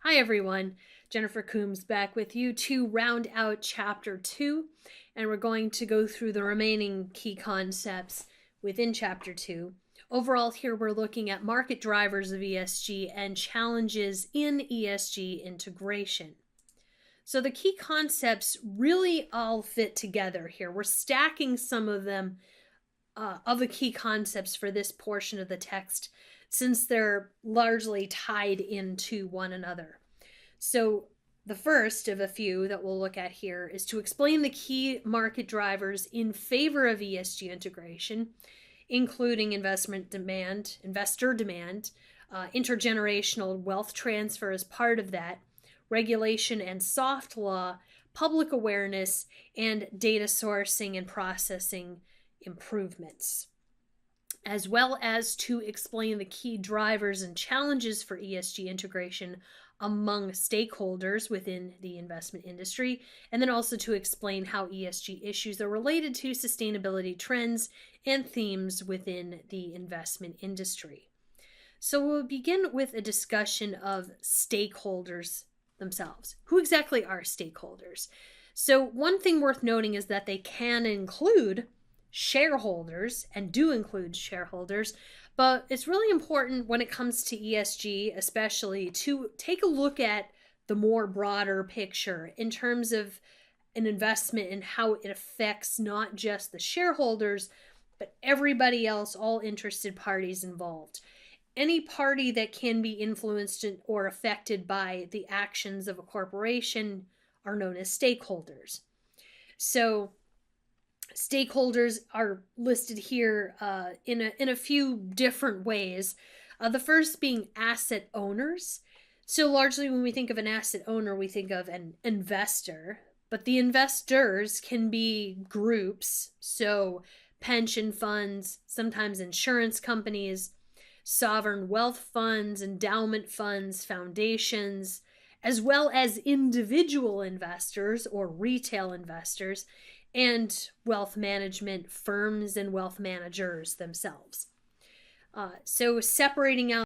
Hi everyone, Jennifer Coombs back with you to round out Chapter 2, and we're going to go through the remaining key concepts within Chapter 2. Overall here we're looking at market drivers of ESG and challenges in ESG integration. So the key concepts really all fit together here. We're stacking some of them, of the key concepts for this portion of the text, since they're largely tied into one another. So the first of a few that we'll look at here is to explain the key market drivers in favor of ESG integration, including investor demand, intergenerational wealth transfer as part of that, regulation and soft law, public awareness, and data sourcing and processing improvements, as well as to explain the key drivers and challenges for ESG integration among stakeholders within the investment industry, and then also to explain how ESG issues are related to sustainability trends and themes within the investment industry. So we'll begin with a discussion of stakeholders themselves. Who exactly are stakeholders? So one thing worth noting is that they can include shareholders and do include shareholders, but it's really important when it comes to ESG, especially, to take a look at the more broader picture in terms of an investment and how it affects not just the shareholders, but everybody else, all interested parties involved. Any party that can be influenced or affected by the actions of a corporation are known as stakeholders. So stakeholders are listed here in a few different ways. The first being asset owners. So largely when we think of an asset owner, we think of an investor, but the investors can be groups, so pension funds, sometimes insurance companies, sovereign wealth funds, endowment funds, foundations, as well as individual investors or retail investors, and wealth management firms and wealth managers themselves. So separating out